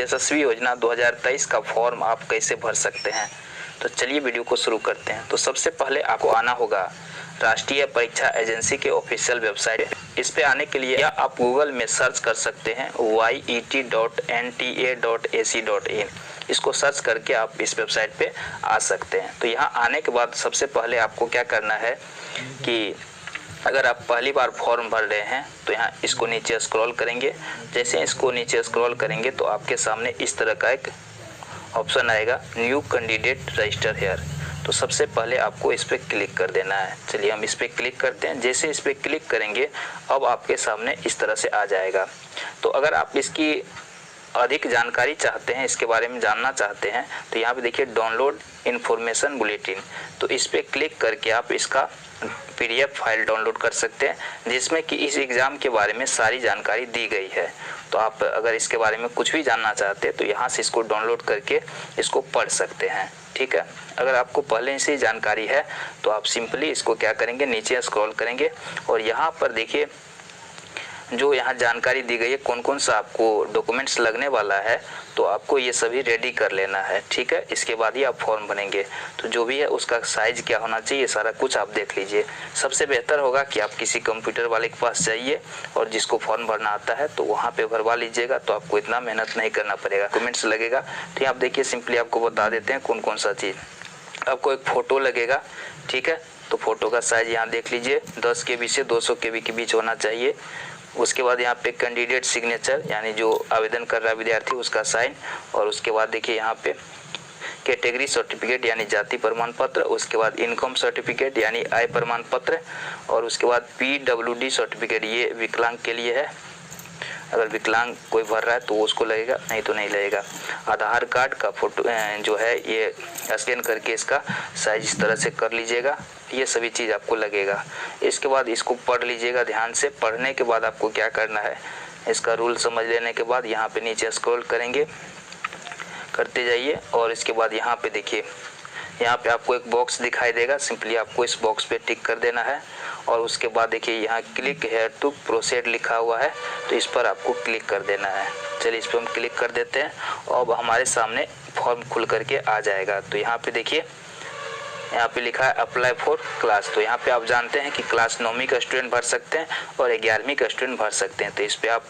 यशस्वी योजना 2023 का फॉर्म आप कैसे भर सकते हैं। तो चलिए वीडियो को शुरू करते हैं। तो सबसे पहले आपको आना होगा राष्ट्रीय परीक्षा एजेंसी के ऑफिशियल वेबसाइट। इस पे आने के लिए आप गूगल में सर्च कर सकते हैं yet.nta.ac.in। इसको सर्च करके आप इस वेबसाइट पे आ सकते हैं। तो यहाँ आने के बाद सबसे पहले आपको क्या करना है कि अगर आप पहली बार फॉर्म भर रहे हैं तो यहाँ इसको नीचे स्क्रॉल करेंगे। जैसे इसको नीचे स्क्रॉल करेंगे तो आपके सामने इस तरह का एक ऑप्शन आएगा, न्यू कैंडिडेट रजिस्टर हेयर। तो सबसे पहले आपको इस पर क्लिक कर देना है। चलिए हम इस पर क्लिक करते हैं। जैसे इस पर क्लिक करेंगे अब आपके सामने इस तरह से आ जाएगा। तो अगर आप इसकी अधिक जानकारी चाहते हैं, इसके बारे में जानना चाहते हैं, तो यहाँ पे देखिए डाउनलोड इन्फॉर्मेशन बुलेटिन। तो इस पर क्लिक करके आप इसका PDF फाइल डाउनलोड कर सकते हैं, जिसमें कि इस एग्ज़ाम के बारे में सारी जानकारी दी गई है। तो आप अगर इसके बारे में कुछ भी जानना चाहते हैं तो यहाँ से इसको डाउनलोड करके इसको पढ़ सकते हैं। ठीक है, अगर आपको पहले से जानकारी है तो आप सिंपली इसको क्या करेंगे, नीचे स्क्रॉल करेंगे और यहाँ पर देखिए जो यहाँ जानकारी दी गई है कौन कौन सा आपको डॉक्यूमेंट्स लगने वाला है, तो आपको ये सभी रेडी कर लेना है। ठीक है, इसके बाद ही आप फॉर्म भरेंगे। तो जो भी है उसका साइज क्या होना चाहिए सारा कुछ आप देख लीजिए। सबसे बेहतर होगा कि आप किसी कंप्यूटर वाले के पास जाइए और जिसको फॉर्म भरना आता है तो वहाँ पे भरवा लीजिएगा, तो आपको इतना मेहनत नहीं करना पड़ेगा। डॉक्यूमेंट्स लगेगा तो यहाँ आप देखिए सिंपली आपको बता देते हैं कौन कौन सा चीज़। आपको एक फ़ोटो लगेगा। ठीक है, तो फ़ोटो का साइज यहाँ देख लीजिए 10 KB से 200 KB के बीच होना चाहिए। उसके बाद यहाँ पे कैंडिडेट सिग्नेचर यानी जो आवेदन कर रहा है विद्यार्थी उसका साइन, और उसके बाद देखिए यहाँ पे कैटेगरी सर्टिफिकेट यानी जाति प्रमाण पत्र, उसके बाद इनकम सर्टिफिकेट यानी आय प्रमाण पत्र, और उसके बाद PWD सर्टिफिकेट, ये विकलांग के लिए है। अगर विकलांग कोई भर रहा है तो उसको लगेगा, नहीं तो नहीं लगेगा। आधार कार्ड का फोटो जो है ये स्कैन करके इसका साइज इस तरह से कर लीजिएगा। ये सभी चीज़ आपको लगेगा। इसके बाद इसको पढ़ लीजिएगा ध्यान से। पढ़ने के बाद आपको क्या करना है, इसका रूल समझ लेने के बाद यहाँ पे नीचे स्क्रॉल करेंगे, करते जाइए और इसके बाद यहाँ पे देखिए यहाँ पे आपको एक बॉक्स दिखाई देगा। सिंपली आपको इस बॉक्स पे टिक कर देना है और उसके बाद देखिए यहाँ क्लिक हेयर टू प्रोसीड लिखा हुआ है, तो इस पर आपको क्लिक कर देना है। चलिए इस पर हम क्लिक कर देते हैं और अब हमारे सामने फॉर्म खुल करके आ जाएगा। तो यहाँ पे देखिए यहाँ पे लिखा है अप्लाई फॉर क्लास। तो यहाँ पे आप जानते हैं कि क्लास 9वीं का स्टूडेंट भर सकते हैं और 11वीं का स्टूडेंट भर सकते हैं। तो इस पर आप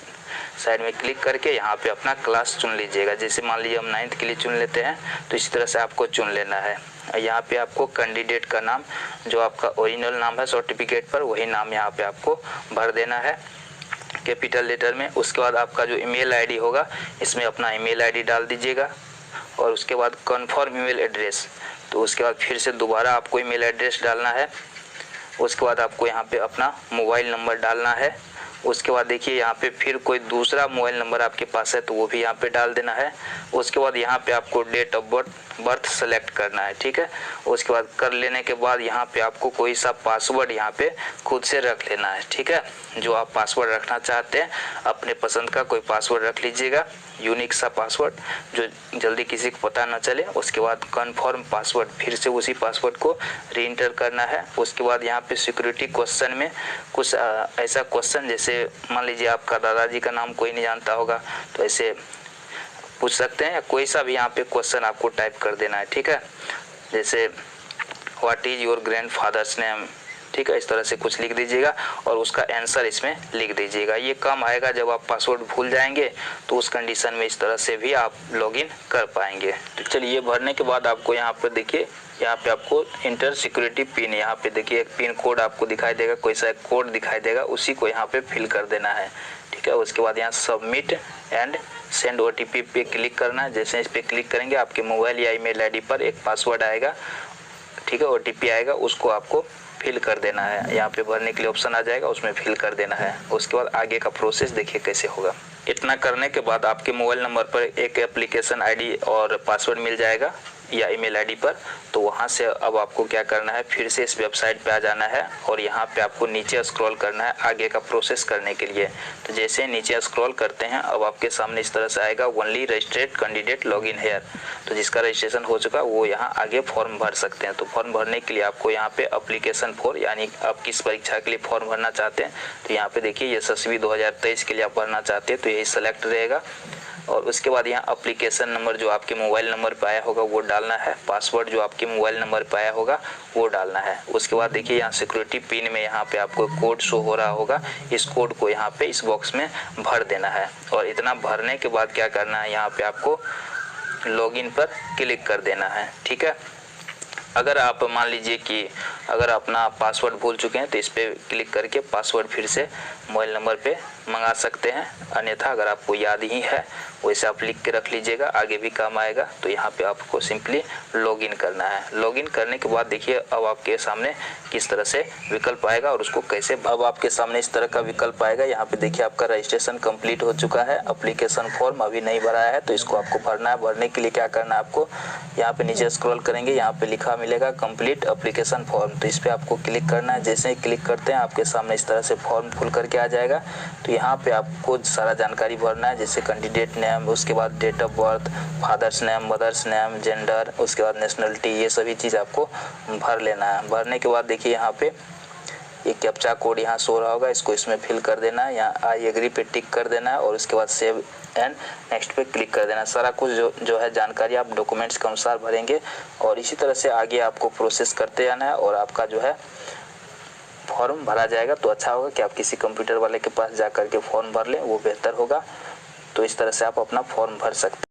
साइड में क्लिक करके यहाँ पे अपना क्लास चुन लीजिएगा। जैसे मान लीजिए हम 9th के लिए चुन लेते हैं, तो इसी तरह से आपको चुन लेना है। यहाँ पे आपको कैंडिडेट का नाम, जो आपका ओरिजिनल नाम है सर्टिफिकेट पर, वही नाम यहाँ पे आपको भर देना है कैपिटल लेटर में। उसके बाद आपका जो ईमेल ID होगा इसमें अपना ईमेल ID डाल दीजिएगा और उसके बाद कन्फर्म ईमेल एड्रेस, तो उसके बाद फिर से दोबारा आपको ईमेल एड्रेस डालना है। उसके बाद आपको यहाँ पे अपना मोबाइल नंबर डालना है। उसके बाद देखिए यहाँ पे फिर कोई दूसरा मोबाइल नंबर आपके पास है तो वो भी यहाँ पे डाल देना है। उसके बाद यहाँ पे आपको डेट ऑफ बर्थ सेलेक्ट करना है। ठीक है, उसके बाद कर लेने के बाद यहाँ पे आपको कोई सा पासवर्ड यहाँ पे खुद से रख लेना है। ठीक है, जो आप पासवर्ड रखना चाहते हैं अपने पसंद का कोई पासवर्ड रख लीजिएगा, यूनिक सा पासवर्ड जो जल्दी किसी को पता ना चले। उसके बाद कन्फर्म पासवर्ड, फिर से उसी पासवर्ड को री एंटर करना है। उसके बाद यहाँ पे सिक्योरिटी क्वेश्चन में कुछ ऐसा क्वेश्चन, जैसे मान लीजिए आपका दादाजी का नाम कोई नहीं जानता होगा तो ऐसे पूछ सकते हैं, या कोई सा भी यहाँ पे क्वेश्चन आपको टाइप कर देना है। ठीक है, जैसे what is your grandfathers name. ठीक है, इस तरह से कुछ लिख दीजिएगा और उसका आंसर इसमें लिख दीजिएगा। ये काम आएगा जब आप पासवर्ड भूल जाएंगे, तो उस कंडीशन में इस तरह से भी आप लॉगिन कर पाएंगे। तो चलिए भरने के बाद आपको यहाँ पर देखिए, यहाँ पे आपको इंटर सिक्योरिटी पिन, यहाँ पे देखिए एक पिन कोड आपको दिखाई देगा, कोई सा एक कोड दिखाई देगा, उसी को यहाँ पे फिल कर देना है। ठीक है, उसके बाद यहाँ सबमिट एंड सेंड OTP पे क्लिक करना है। जैसे इस पे क्लिक करेंगे आपके मोबाइल या ईमेल ID पर एक पासवर्ड आएगा। ठीक है, OTP आएगा, उसको आपको फिल कर देना है। यहाँ पे भरने के लिए ऑप्शन आ जाएगा, उसमें फिल कर देना है। उसके बाद आगे का प्रोसेस देखिए कैसे होगा। इतना करने के बाद आपके मोबाइल नंबर पर एक एप्लीकेशन ID और पासवर्ड मिल जाएगा या ईमेल ID पर। तो वहाँ से अब आपको क्या करना है, फिर से इस वेबसाइट पे आ जाना है और यहाँ पे आपको नीचे स्क्रॉल करना है आगे का प्रोसेस करने के लिए। तो जैसे नीचे स्क्रॉल करते हैं अब आपके सामने इस तरह से आएगा only registered candidate login here. तो जिसका रजिस्ट्रेशन हो चुका वो यहाँ आगे फॉर्म भर सकते हैं। तो फॉर्म भरने के लिए आपको यहाँ पे एप्लीकेशन फॉर, यानी आप किस परीक्षा के लिए फॉर्म भरना चाहते हैं, तो यहाँ पे देखिए यशस्वी 2023 के लिए आप भरना चाहते हैं तो यही सेलेक्ट रहेगा। और उसके बाद यहाँ एप्लीकेशन नंबर जो आपके मोबाइल नंबर पे आया होगा वो डालना है, पासवर्ड जो आपके मोबाइल नंबर पे आया होगा वो डालना है। उसके बाद देखिए यहाँ सिक्योरिटी पिन में यहाँ पे आपको कोड शो हो रहा होगा, इस कोड को यहाँ पे इस बॉक्स में भर देना है। और इतना भरने के बाद क्या करना है, यहाँ पे आपको लॉगिन पर क्लिक कर देना है। ठीक है, अगर आप मान लीजिए कि अगर अपना पासवर्ड भूल चुके हैं तो इस पर क्लिक करके पासवर्ड फिर से मोबाइल नंबर पे मंगा सकते हैं, अन्यथा अगर आपको याद ही है वैसे आप लिख के रख लीजिएगा, आगे भी काम आएगा। तो यहाँ पे आपको सिंपली लॉगिन करना है। लॉगिन करने के बाद देखिए अब आपके सामने किस तरह से विकल्प आएगा और उसको कैसे, अब आपके सामने इस तरह का विकल्प आएगा। यहाँ पे देखिए आपका रजिस्ट्रेशन कंप्लीट हो चुका है, एप्लीकेशन फॉर्म अभी नहीं भरा है तो इसको आपको भरना है। भरने के लिए क्या करना है, आपको यहाँ पे नीचे स्क्रॉल करेंगे, यहाँ पे लिखा मिलेगा कंप्लीट एप्लीकेशन फॉर्म, तो इस पर आपको क्लिक करना है। जैसे ही क्लिक करते हैं आपके सामने इस तरह से फॉर्म खुल करके आ जाएगा। तो यहाँ पे आपको सारा जानकारी भरना है, जैसे कैंडिडेट नेम, उसके बाद date of birth, father's name, mother's name, gender, उसके बाद नेशनलिटी, ये सभी चीज़ आपको भर लेना है। भरने के बाद देखिए यहाँ पे एक कैप्चा कोड यहाँ शो रहा होगा, इसको इसमें फिल कर देना है। यहाँ आई एग्री पे टिक कर देना है और उसके बाद सेव एंड नेक्स्ट पे क्लिक कर देना है। सारा कुछ जो है जानकारी आप डॉक्यूमेंट्स के अनुसार भरेंगे और इसी तरह से आगे आपको प्रोसेस करते जाना है और आपका जो है फॉर्म भरा जाएगा। तो अच्छा होगा कि आप किसी कंप्यूटर वाले के पास जा कर के फॉर्म भर लें, वो बेहतर होगा। तो इस तरह से आप अपना फॉर्म भर सकते हैं।